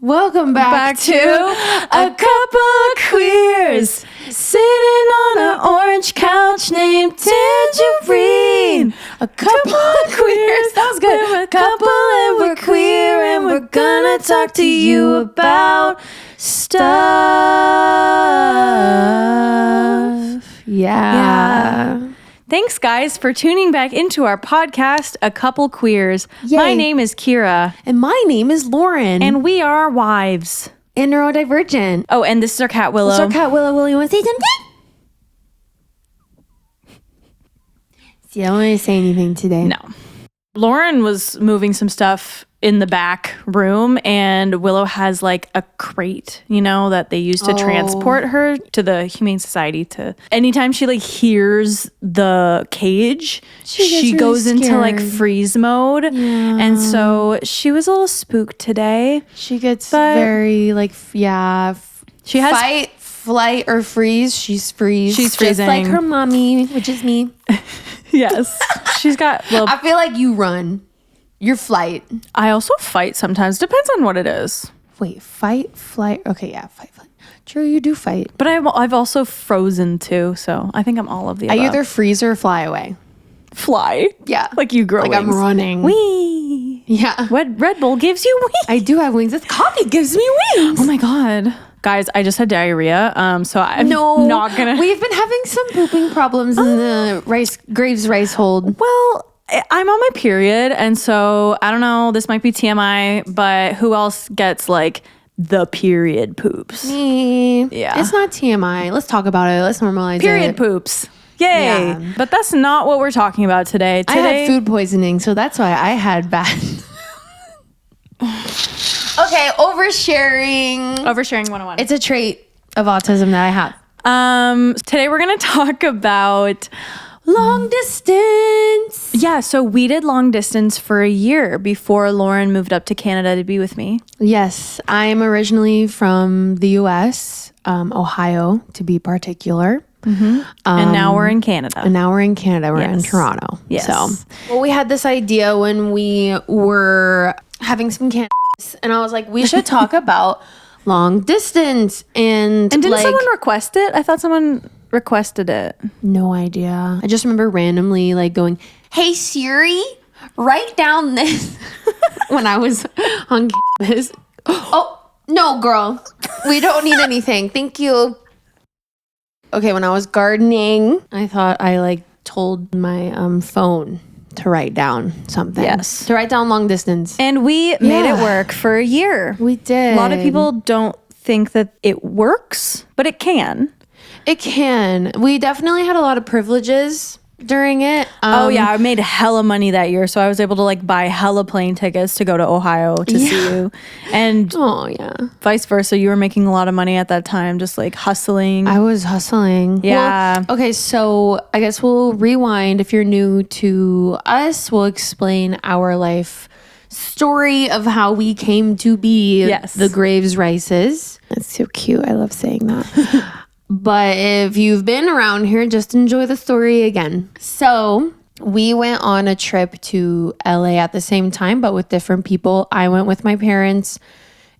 Welcome back to A Couple of Queers, sitting on an orange couch named Tangerine. A couple of queers, that was good. We're a couple and we're queer, and we're gonna talk to you about stuff. Yeah. Thanks, guys, for tuning back into our podcast, A Couple Queers. Yay. My name is KEARA. And my name is Lauren. And we are wives. And neurodivergent. Oh, and this is our cat, Willow. This is our cat, Willow. Willow, you want to say something? See, I don't want to say anything today. No. Lauren was moving some stuff in the back room, and Willow has like a crate, you know, that they use to transport her to the Humane Society. To anytime she like hears the cage, she really goes into like scared. freeze mode. Yeah. And so she was a little spooked today. She gets very like, She has fight, flight, or freeze. She's freeze. She's just like freezing. her mommy, which is me. Yes. She's got little. I feel like you run. You're flight. I also fight sometimes. Depends on what it is. Wait, fight, flight. Okay, yeah, fight, flight. True, you do fight. But I've also frozen too, so I think I'm all of the above. I either freeze or fly away. Fly. Yeah. Like you grow Like wings. I'm running. Wee. Yeah. What Red Bull gives you wings. I do have wings. This coffee gives me wings. Oh my God. Guys, I just had diarrhea. So I'm not gonna. We've been having some pooping problems in the Graves rice hold. Well, I'm on my period, and so I don't know. This might be TMI, but who else gets like the period poops? Me. Yeah. It's not TMI. Let's talk about it. Let's normalize Period it. poops. Yay. Yeah. But that's not what we're talking about today. I had food poisoning, so that's why I had bad. Okay, oversharing. Oversharing 101. It's a trait of autism that I have. Today we're gonna talk about Long distance. Yeah, so we did long distance for a year before Lauren moved up to Canada to be with me. Yes, I am originally from the U.S., Ohio, to be particular. And now we're in Canada. And now we're in Canada. We're in Yes. Toronto. Yes. So, well, we had this idea when we were having some cannabis, and I was like, we should talk about long distance. And didn't like, someone request it? I thought someone requested it. no idea. I just remember randomly like going, "Hey Siri, write down this," when I was on campus. Oh, no, girl. We don't need anything. Thank you. Okay, when I was gardening, I thought I like told my phone to write down something. Yes. To write down long distance. And we made it work for a year. We did. A lot of people don't think that it works, but it can. It can. We definitely had a lot of privileges during it. Oh yeah, I made hella money that year, so I was able to like buy hella plane tickets to go to Ohio to see you, and Oh yeah. vice versa. You were making a lot of money at that time, just like hustling. I was hustling. Yeah. Well, okay, so I guess we'll rewind. If you're new to us, we'll explain our life story of how we came to be the Graves Rices. That's so cute. I love saying that. But if you've been around here, just enjoy the story again. So we went on a trip to LA at the same time, but with different people. I went with my parents,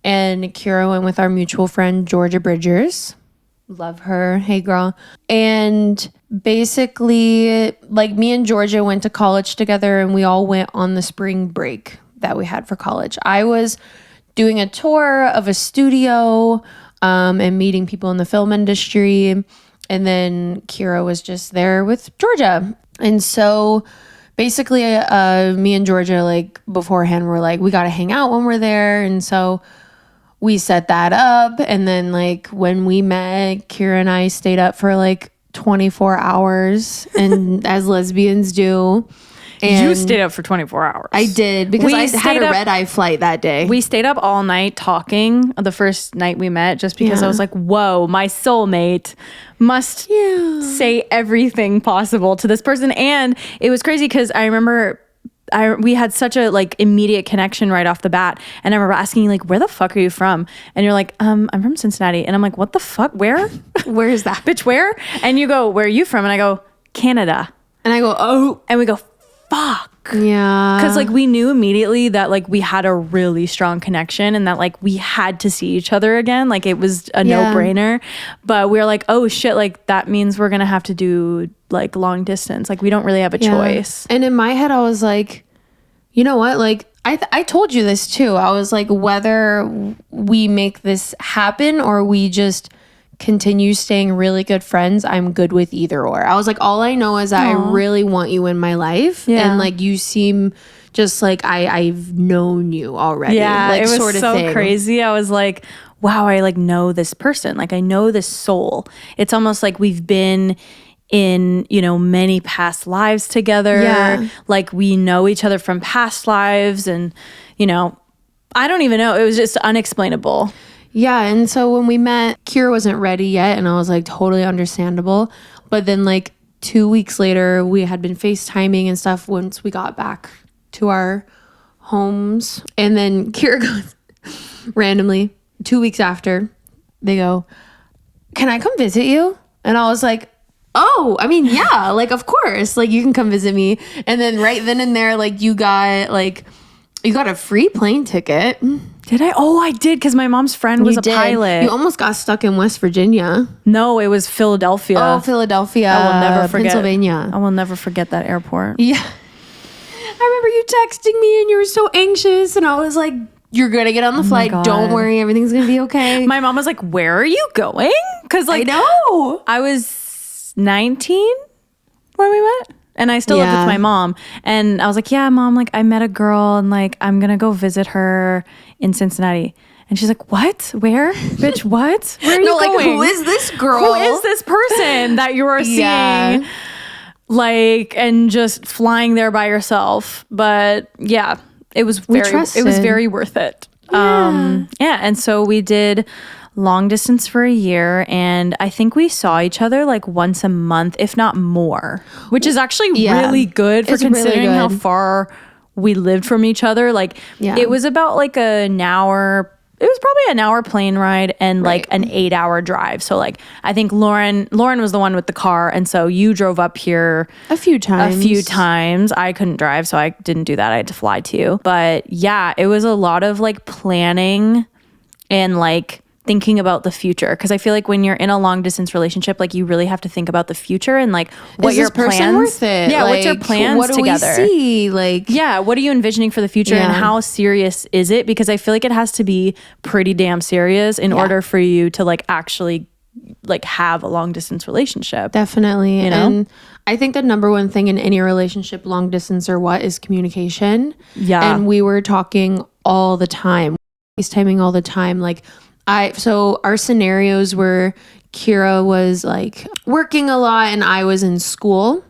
and KEARA went with our mutual friend, Georgia Bridgers. Love her. Hey, girl. And basically, like, me and Georgia went to college together, and we all went on the spring break that we had for college. I was doing a tour of a studio and meeting people in the film industry. And then KEARA was just there with Georgia. And so basically, me and Georgia, like, beforehand, were like, we got to hang out when we're there. And so we set that up. And then, like, when we met, KEARA and I stayed up for like 24 hours, and as lesbians do. And you stayed up for 24 hours. I did, because I had a red-eye flight that day. We stayed up all night talking the first night we met, just because I was like, whoa, my soulmate must say everything possible to this person. And it was crazy because I remember we had such a like immediate connection right off the bat. And I remember asking you, like, where the fuck are you from? And you're like, I'm from Cincinnati. And I'm like, what the fuck? Where? Where is that? Bitch, where? And you go, where are you from? And I go, Canada. And I go, oh. And we go, fuck. Yeah. Because like we knew immediately that like we had a really strong connection and that like we had to see each other again. Like it was a no-brainer. But we were like, oh shit, like that means we're gonna have to do like long distance. Like we don't really have a choice. And in my head I was like, you know what? Like I told you this too. I was like, whether we make this happen or we just continue staying really good friends, I'm good with either or. I was like, all I know is that I really want you in my life. And like you seem just like I've known you already. Yeah, like, it was sort of so thing. crazy. I was like, wow, I like know this person. Like I know this soul. It's almost like we've been in, you know, many past lives together. Yeah. Like we know each other from past lives and, you know, I don't even know. It was just unexplainable. Yeah, and so when we met, KEARA wasn't ready yet, and I was like, totally understandable. But then like 2 weeks later, we had been FaceTiming and stuff once we got back to our homes. And then KEARA goes randomly, 2 weeks after, they go, can I come visit you? And I was like, oh, I mean, yeah, like, of course, like you can come visit me. And then right then and there, like you got a free plane ticket. Did I? Oh, I did because my mom's friend was a pilot. You almost got stuck in West Virginia. No, it was Philadelphia. Oh, Philadelphia. I will never forget. Pennsylvania. I will never forget that airport. Yeah. I remember you texting me and you were so anxious and I was like, you're going to get on the flight. Don't worry. Everything's going to be okay. My mom was like, where are you going? Because like, I know. I was 19 when we met. And I still lived with my mom. And I was like, yeah, mom, like I met a girl and like I'm going to go visit her in Cincinnati. And she's like, what? Where? Bitch, what? Where are you going? Like, who is this girl? Who is this person that you are seeing? Like, and just flying there by yourself. But yeah, it was very worth it. Yeah. And so we did long distance for a year, and I think we saw each other like once a month, if not more, which is actually really good for considering how far we lived from each other. Like it was about like an hour. It was probably an hour plane ride and like an 8-hour drive. So like I think Lauren was the one with the car, and so you drove up here a few times. I couldn't drive, so I didn't do that. I had to fly to you. But yeah, it was a lot of like planning and like thinking about the future, because I feel like when you're in a long distance relationship, like you really have to think about the future and like what your plans worth it? Yeah, like, what's your plans what do together? We see? Like, yeah, what are you envisioning for the future and how serious is it? Because I feel like it has to be pretty damn serious in order for you to like actually like have a long distance relationship. Definitely. You know? And I think the number one thing in any relationship, long distance or what, is communication. Yeah. And we were talking all the time, FaceTiming all the time. Like so our scenarios were KEARA was like working a lot and I was in school.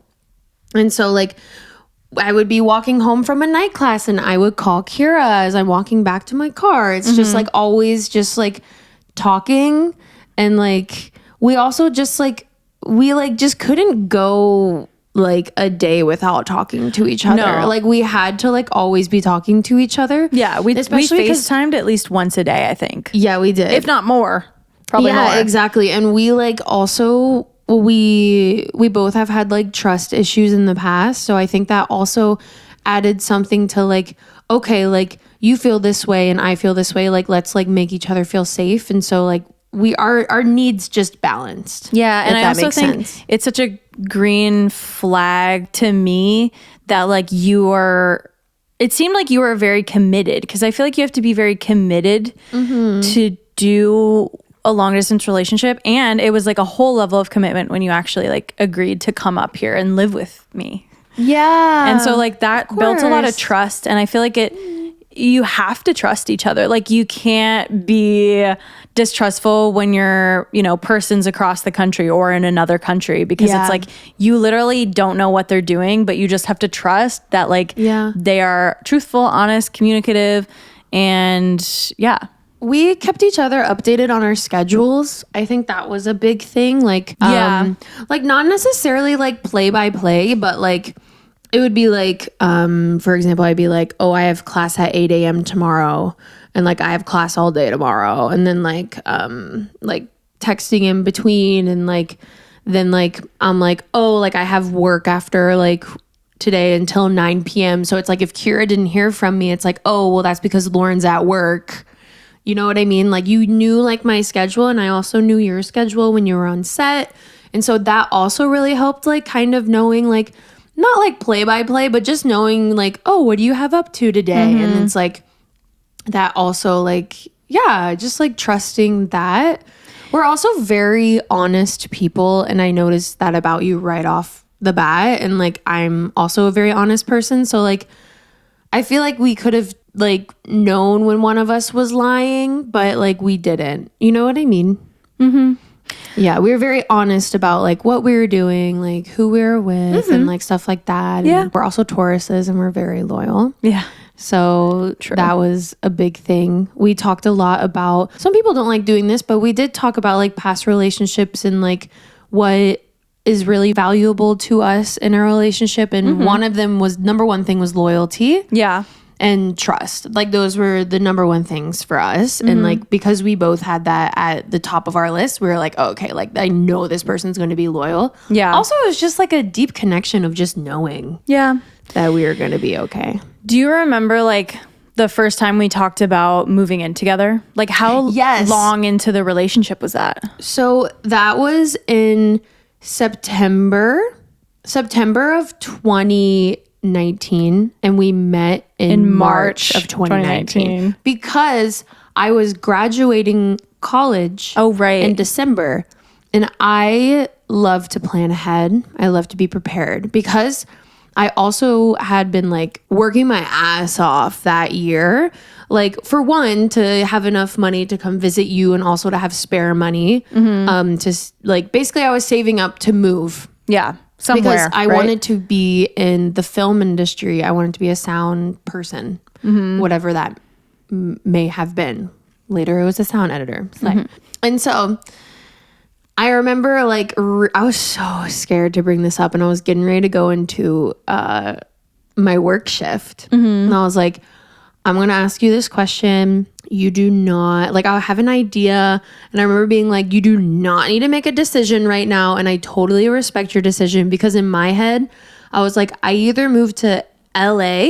And so like I would be walking home from a night class and I would call KEARA as I'm walking back to my car. It's just like always just like talking. And like we also just like we like just couldn't go like a day without talking to each other. No. Like we had to like always be talking to each other. Yeah, we FaceTimed at least once a day, I think. Yeah, we did. If not more. Probably more. Yeah, exactly. And we like also we both have had like trust issues in the past. So I think that also added something to like, okay, like you feel this way and I feel this way. Like let's like make each other feel safe. And so like our needs just balanced. Yeah, and I also think it's such a green flag to me that like it seemed like you were very committed, because I feel like you have to be very committed to do a long distance relationship, and it was like a whole level of commitment when you actually like agreed to come up here and live with me. Yeah. And so like that built a lot of trust, and I feel like you have to trust each other. Like you can't be distrustful when you're, persons across the country or in another country, because it's like you literally don't know what they're doing, but you just have to trust that like they are truthful, honest, communicative, and we kept each other updated on our schedules. I think that was a big thing. Like, like not necessarily like play by play, but like it would be like, for example, I'd be like, oh, I have class at 8 a.m. tomorrow. And like, I have class all day tomorrow. And then like texting in between. And like, then like, I'm like, oh, like I have work after like today until 9 p.m. So it's like, if KEARA didn't hear from me, it's like, oh, well, that's because Lauren's at work. You know what I mean? Like, you knew like my schedule, and I also knew your schedule when you were on set. And so that also really helped, like, kind of knowing, like, not like play by play, but just knowing like, oh, what do you have up to today? And it's like, that also, like, yeah, just like trusting that. We're also very honest people, and I noticed that about you right off the bat. And like, I'm also a very honest person, so like, I feel like we could have like known when one of us was lying, but like, we didn't. You know what I mean? Yeah, we were very honest about like what we were doing, like who we were with, and like stuff like that. And we're also Tauruses, and we're very loyal. Yeah. So that was a big thing. We talked a lot about, some people don't like doing this, but we did talk about like past relationships and like what is really valuable to us in a relationship. And one of them was, number one thing was loyalty. Yeah. And trust. Like, those were the number one things for us. And like, because we both had that at the top of our list, we were like, oh, okay, like, I know this person's going to be loyal. Yeah. Also, it was just like a deep connection of just knowing that we were going to be okay. Do you remember like the first time we talked about moving in together? Like, how long into the relationship was that? So that was in September of 2019, and we met in March of 2019 because I was graduating college in December, and I love to plan ahead. I love to be prepared because I also had been like working my ass off that year. Like, for one, to have enough money to come visit you, and also to have spare money. To like, basically I was saving up to move. Yeah. Somewhere. Because I wanted to be in the film industry. I wanted to be a sound person, whatever that may have been. Later, it was a sound editor. And so I remember like, I was so scared to bring this up, and I was getting ready to go into my work shift. And I was like, I'm going to ask you this question. You do not, like, I have an idea. And I remember being like, you do not need to make a decision right now. And I totally respect your decision, because in my head, I was like, I either move to LA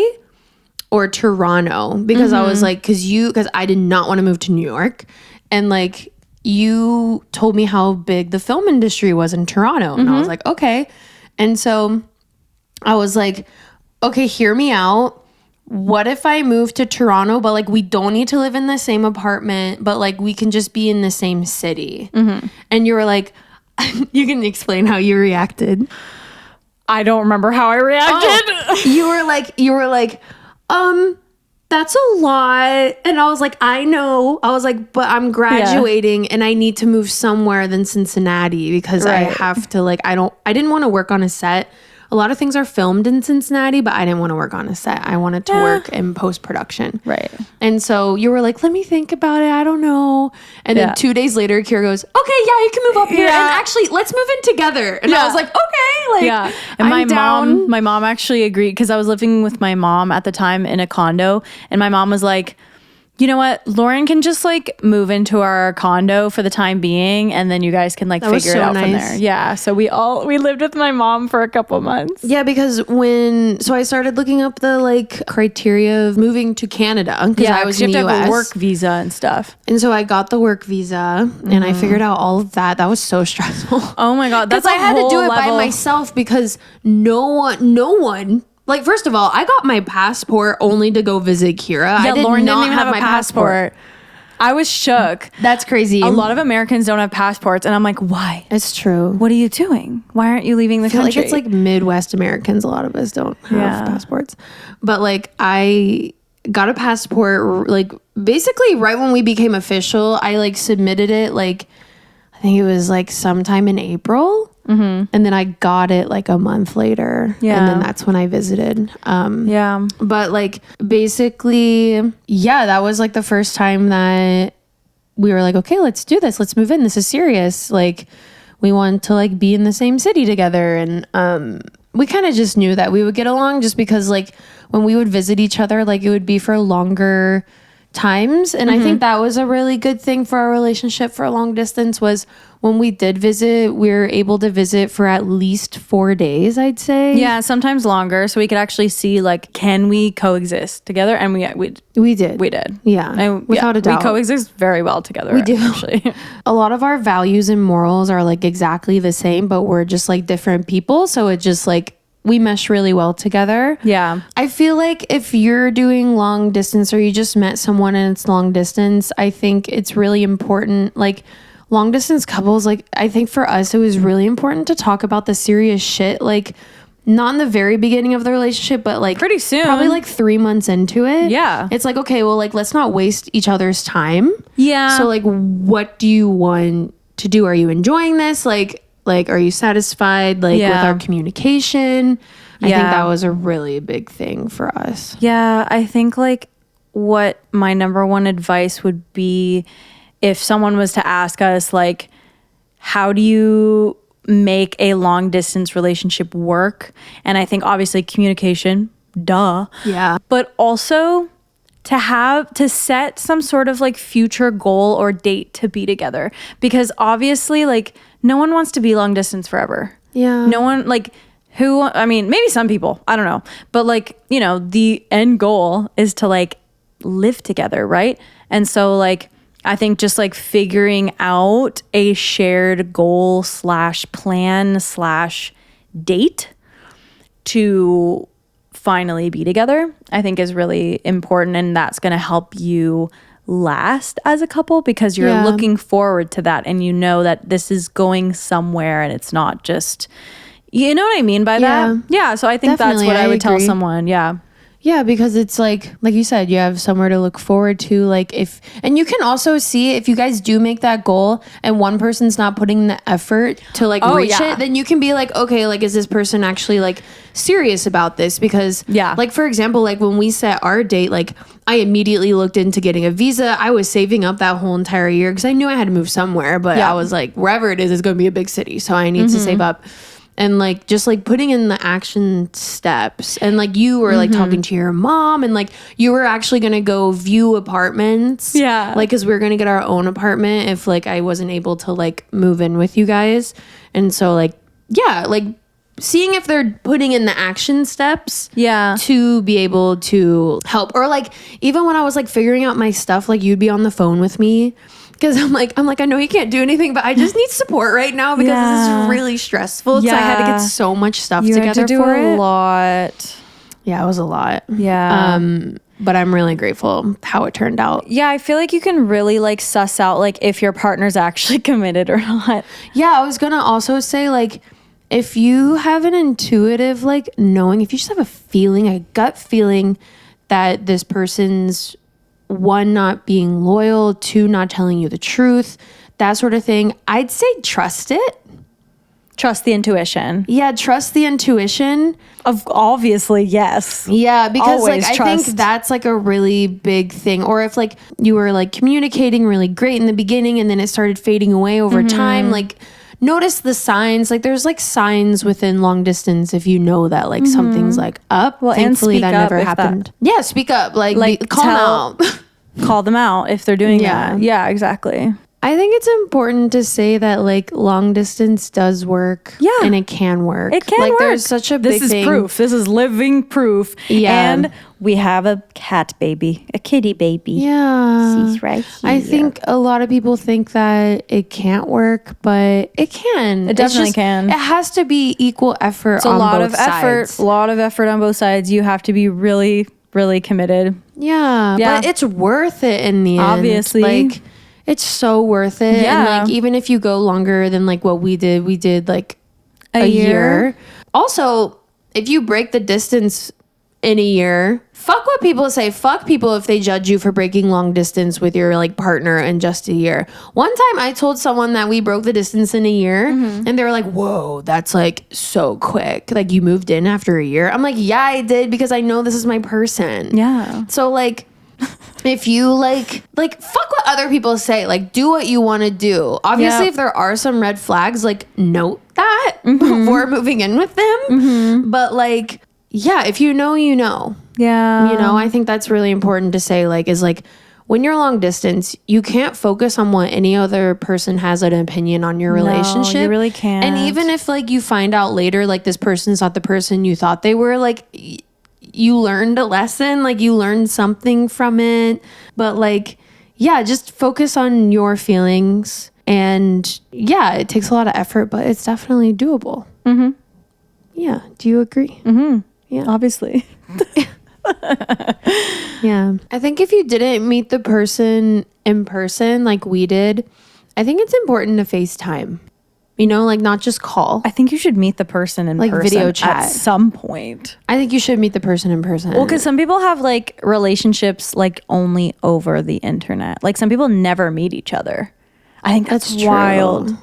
or Toronto, because I was like, because I did not want to move to New York. And like, you told me how big the film industry was in Toronto. And I was like, okay. And so I was like, okay, hear me out. What if I move to Toronto, but like, we don't need to live in the same apartment, but like, we can just be in the same city? And you were like, you can explain how you reacted. I don't remember how I reacted. You were like, that's a lot. And I was like, I know. I was like, but I'm graduating and I need to move somewhere than Cincinnati, because I have to, like, I didn't want to work on a set. A lot of things are filmed in Cincinnati, but I didn't want to work on a set. I wanted to work in post-production. Right. And so you were like, let me think about it. I don't know. And then 2 days later, KEARA goes, okay, yeah, you can move up here. And actually, let's move in together. And I was like, okay. Like, and my mom actually agreed, because I was living with my mom at the time in a condo. And my mom was like, you know what? Lauren can just like move into our condo for the time being, and then you guys can like figure it out from there. Yeah. So we lived with my mom for a couple months. Yeah, because I started looking up the like criteria of moving to Canada, because I was in the US. Have a work visa and stuff. And so I got the work visa, and I figured out all of that. That was so stressful. Oh my God. That's I had to do it by myself, because no one. Like, first of all, I got my passport only to go visit KEARA. Yeah, Lauren didn't even have my passport. I was shook. That's crazy. A lot of Americans don't have passports, and I'm like, why? It's true. What are you doing? Why aren't you leaving the country? Like, it's like Midwest Americans. A lot of us don't have passports. But like, I got a passport like basically right when we became official. I like submitted it like, I think it was like sometime in April. And then I got it like a month later. Yeah. And then that's when I visited. But like, basically, that was like the first time that we were like, okay, let's do this. Let's move in. This is serious. Like, we want to like be in the same city together. And we kind of just knew that we would get along, just because like when we would visit each other, like it would be for longer times. And I think that was a really good thing for our relationship for long distance was when we did visit, we were able to visit for at least 4 days, I'd say. Yeah, sometimes longer. So we could actually see, like, can we coexist together? And we did. We did. Yeah, and without a doubt. We coexist very well together. We do. Actually. A lot of our values and morals are like exactly the same, but we're just like different people. So it just like, we mesh really well together. Yeah. I feel like if you're doing long distance or you just met someone and it's long distance, I think it's really important. Like long distance couples, like I think for us, it was really important to talk about the serious shit. Like not in the very beginning of the relationship, but like pretty soon, probably like 3 months into it. Yeah. It's like, okay, well, like, let's not waste each other's time. Yeah. So like, what do you want to do? Are you enjoying this? Like, are you satisfied, like, with our communication? I think that was a really big thing for us. Yeah, I think, like, what my number one advice would be if someone was to ask us, like, how do you make a long-distance relationship work? And I think, obviously, communication, duh. Yeah. But also to set some sort of, like, future goal or date to be together. Because, obviously, like, no one wants to be long distance forever. Yeah. No one, like, I mean, maybe some people, I don't know. But like, you know, the end goal is to like live together, right? And so like, I think just like figuring out a shared goal / plan / date to finally be together, I think is really important. And that's going to help you last as a couple because you're looking forward to that and you know that this is going somewhere and it's not just, you know what I mean by that? Yeah. So I think that's what I would tell someone. Yeah. Yeah, because it's like you said, you have somewhere to look forward to. Like and you can also see if you guys do make that goal and one person's not putting the effort to like reach it, then you can be like, okay, like, is this person actually like serious about this? Because like, for example, like when we set our date, like I immediately looked into getting a visa. I was saving up that whole entire year because I knew I had to move somewhere, but I was like, wherever it is, it's going to be a big city. So I need to save up. And like just like putting in the action steps and like you were like talking to your mom and like you were actually gonna go view apartments, like because we were gonna get our own apartment if like I wasn't able to like move in with you guys. And so like like seeing if they're putting in the action steps to be able to help. Or like even when I was like figuring out my stuff, like you'd be on the phone with me because I'm like, I know you can't do anything, but I just need support right now because this is really stressful. So I had to get so much stuff together had to do for a it. lot. Yeah, it was a lot. Yeah. But I'm really grateful how it turned out. Yeah, I feel like you can really like suss out like if your partner's actually committed or not. Yeah, I was gonna also say like if you have an intuitive like knowing, if you just have a feeling, a gut feeling that this person's one, not being loyal, two, not telling you the truth, that sort of thing, I'd say trust it. Trust the intuition. Yeah, trust the intuition. Obviously, yes. Yeah, because always like I think that's like a really big thing. Or if like you were like communicating really great in the beginning and then it started fading away over time, like notice the signs. Like there's like signs within long distance if you know that like something's like up. Well, thankfully and that never happened. Yeah, speak up. Like call them out. Call them out if they're doing that. Yeah, exactly. I think it's important to say that like long distance does work. Yeah. And it can work. It can like work. There's such a big thing. This is proof. This is living proof. Yeah. And we have a cat baby, a kitty baby. Yeah. She's right here. I think a lot of people think that it can't work, but it can. It definitely can. It has to be equal effort on both sides. A lot of effort on both sides. You have to be really, really committed. Yeah. But it's worth it in the end. Obviously. Like, it's so worth it. Yeah. And like, even if you go longer than like what we did like a year. Also, if you break the distance in a year, fuck what people say. Fuck people if they judge you for breaking long distance with your like partner in just a year. One time I told someone that we broke the distance in a year and they were like, whoa, that's like so quick. Like you moved in after a year. I'm like, yeah, I did because I know this is my person. Yeah. So like, if you like fuck what other people say, like do what you want to do. Obviously, if there are some red flags, like note that before moving in with them. But like, yeah, if you know, you know. Yeah. You know, I think that's really important to say, like, is like when you're long distance, you can't focus on what any other person has an opinion on your relationship. No, you really can't. And even if like you find out later, like this person's not the person you thought they were, like you learned a lesson, like you learned something from it. But like, yeah, just focus on your feelings. And yeah, it takes a lot of effort, but it's definitely doable. Mm-hmm. Yeah. Do you agree? Mm-hmm. Yeah. Obviously. Yeah. I think if you didn't meet the person in person like we did, I think it's important to FaceTime. You know, like not just call. I think you should meet the person in like person video chat at some point. I think you should meet the person in person. Well, because some people have like relationships like only over the internet. Like some people never meet each other. I think that's wild. True.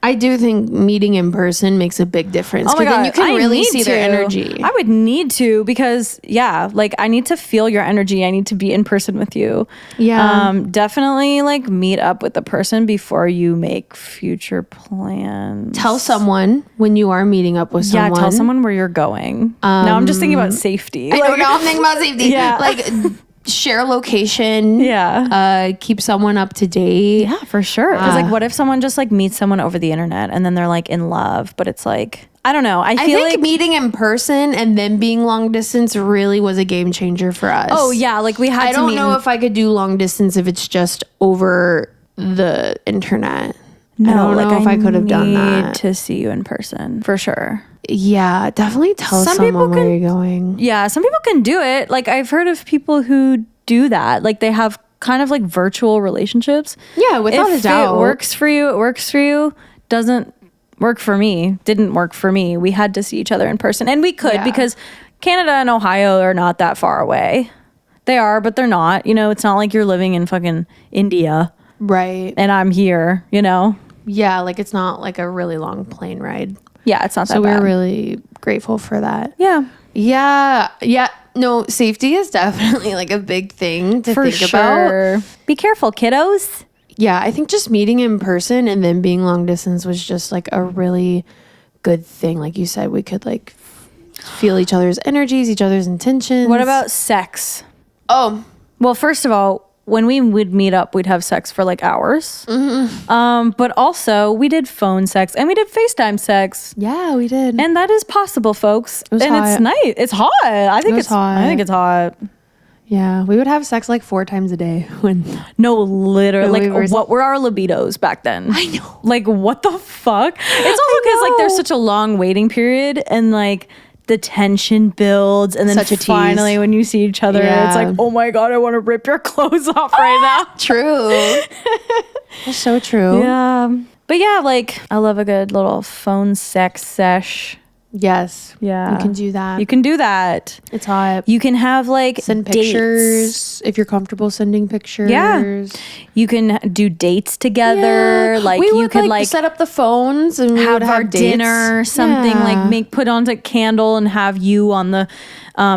I do think meeting in person makes a big difference. Oh my God, then you can really see their energy. I would need to because like I need to feel your energy. I need to be in person with you. Yeah. Definitely like meet up with the person before you make future plans. Tell someone when you are meeting up with someone. Yeah, tell someone where you're going. Now I'm just thinking about safety. I know, now I'm thinking about safety. Yeah. Like share location. Yeah. Keep someone up to date. Yeah, for sure. Because like what if someone just like meets someone over the internet and then they're like in love, but it's like, I don't know. I feel think like meeting in person and then being long distance really was a game changer for us. Oh yeah, like we had I don't know if I could do long distance if it's just over the internet. No, I don't know if I could have done that. To see you in person for sure. Yeah, definitely tell someone where you're going. Yeah, some people can do it. Like I've heard of people who do that. Like they have kind of like virtual relationships. Yeah, without a doubt. If it works for you, it works for you. Doesn't work for me. Didn't work for me. We had to see each other in person. And we could because Canada and Ohio are not that far away. They are, but they're not. You know, it's not like you're living in fucking India. Right. And I'm here, you know? Yeah, like it's not like a really long plane ride. Yeah, it's not that bad. So we're really grateful for that. Yeah. Yeah. Yeah. No, safety is definitely like a big thing to think about. Be careful, kiddos. Yeah, I think just meeting in person and then being long distance was just like a really good thing. Like you said, we could like feel each other's energies, each other's intentions. What about sex? Oh, well, first of all, when we would meet up, we'd have sex for like hours. Mm-hmm. But also, we did phone sex and we did FaceTime sex. Yeah, we did. And that is possible, folks. It was and hot. It's nice. It's hot. I think it's hot. I think it's hot. Yeah, we would have sex like 4 times a day. No, literally. Like, what were our libidos back then? I know. Like, what the fuck? It's also because like there's such a long waiting period and like the tension builds, and then finally when you see each other, it's like, oh my God, I want to rip your clothes off right now. True. That's so true. Yeah. But yeah, like I love a good little phone sex sesh. Yes. Yeah. You can do that. You can do that. It's hot. You can have like send pictures if you're comfortable sending pictures. Yeah. You can do dates together. Like we you would could like set up the phones and we have would have our dates. dinner or something, like put on a candle and have you on the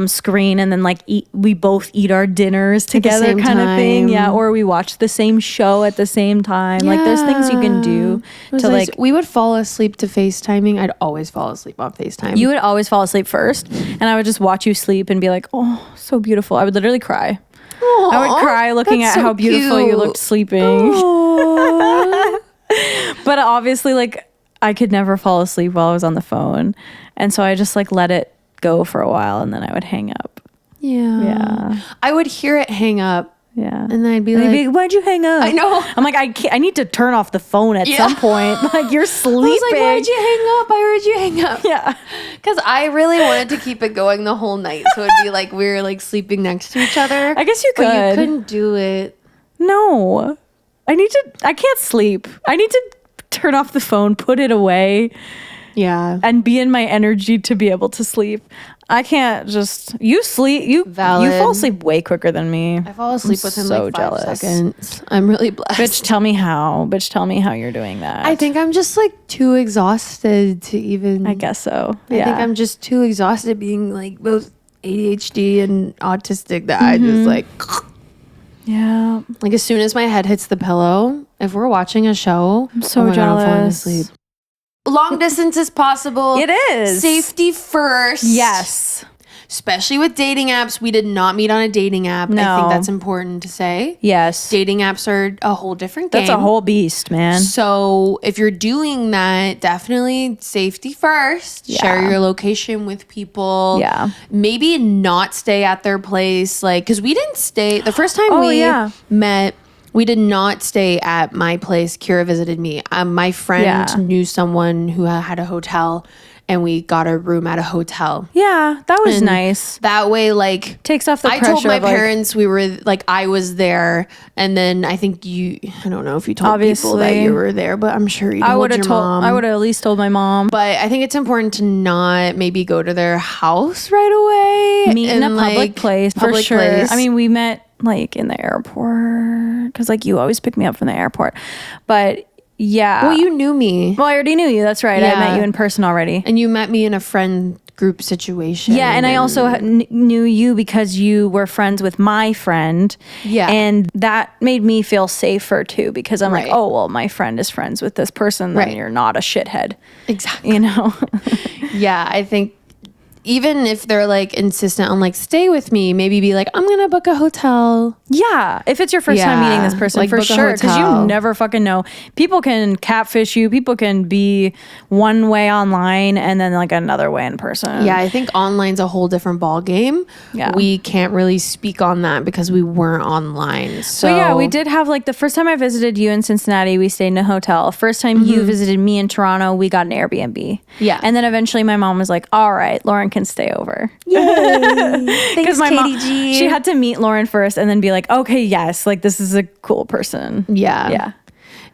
screen, and then like we both eat our dinners together kind of thing. Yeah. Or we watch the same show at the same time. Like there's things you can do to like, we would fall asleep to FaceTiming. I'd always fall asleep on FaceTime. You would always fall asleep first, and I would just watch you sleep and be like, oh, so beautiful. I would literally cry. Aww, I would cry looking at how beautiful you looked sleeping. But obviously, like, I could never fall asleep while I was on the phone. And so I just like let it go for a while, and then I would hang up. Yeah. I would hear it hang up. Yeah. And then I'd be like, why'd you hang up? I know. I'm like, I need to turn off the phone at some point. Like, you're sleeping. I was like, why'd you hang up? I heard you hang up. Yeah. Because I really wanted to keep it going the whole night. So it'd be like we were like sleeping next to each other. I guess you could. But you couldn't do it. No. I can't sleep. I need to turn off the phone, put it away. Yeah. And be in my energy to be able to sleep. I can't just, you fall asleep way quicker than me. I fall asleep within like 5 seconds. I'm really blessed. Bitch, tell me how you're doing that. I think I'm just like too exhausted to even. I guess so. I think I'm just too exhausted being like both ADHD and autistic that I just like. Yeah. Like as soon as my head hits the pillow, if we're watching a show, I'm so jealous. I'm falling asleep. Long distance is possible. It is. Safety first. Yes. especially with dating apps. We did not meet on a dating app. No. I think that's important to say. Yes. Dating apps are a whole different game. That's a whole beast, man. So if you're doing that, definitely safety first. Yeah. Share your location with people. Yeah. Maybe not stay at their place. Like, because we didn't stay, the first time we met, we did not stay at my place. KEARA visited me. My friend knew someone who had a hotel, and we got a room at a hotel. Yeah, that was nice. That way, like, takes off the pressure. I told my parents we were, like, I was there, and then I think I don't know if you told people that you were there, but I'm sure you told your mom. I would have at least told my mom. But I think it's important to not maybe go to their house right away. Meet in a public place, for sure. I mean, we met, like, in the airport, because, like, you always pick me up from the airport. But yeah. Well, you knew me. Well, I already knew you. That's right. Yeah. I met you in person already. And you met me in a friend group situation. Yeah, and I also knew you because you were friends with my friend. Yeah. And that made me feel safer too, because I'm like, oh, well, my friend is friends with this person, then you're not a shithead. Exactly. You know? Yeah, I think even if they're like insistent on like stay with me, maybe be like, I'm gonna book a hotel. Yeah, if it's your first time meeting this person, like, for sure, because you never fucking know. People can catfish you. People can be one way online and then like another way in person. Yeah, I think online's a whole different ball game. Yeah, we can't really speak on that because we weren't online. So yeah, we did have, like, the first time I visited you in Cincinnati, we stayed in a hotel. First time you visited me in Toronto, we got an Airbnb. Yeah, and then eventually my mom was like, all right, Lauren can stay over. Yay! Thanks, my Katie mom, G. She had to meet Lauren first and then be like, okay, yes, like, this is a cool person. Yeah.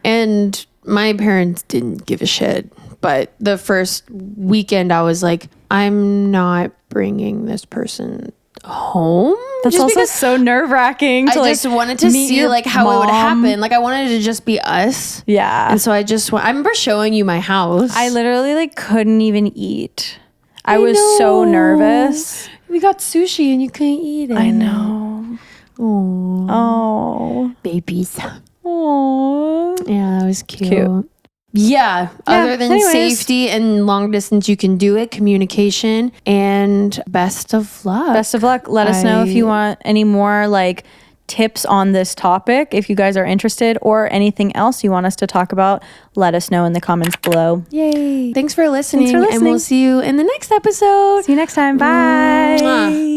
And my parents didn't give a shit. But the first weekend I was like, I'm not bringing this person home. That's just also so nerve-wracking. I just wanted to see like how it would happen. Like, I wanted it to just be us. Yeah. And so I remember showing you my house. I literally like couldn't even eat. I was so nervous. We got sushi and you couldn't eat it. I know. Oh. Babies. Oh. Yeah, that was cute. Yeah. Other than safety and long distance, you can do it. Communication, and best of luck. Best of luck. Let us know if you want any more like tips on this topic. If you guys are interested, or anything else you want us to talk about, let us know in the comments below. Yay. Thanks for listening. And we'll see you in the next episode. See you next time. Bye. Mwah.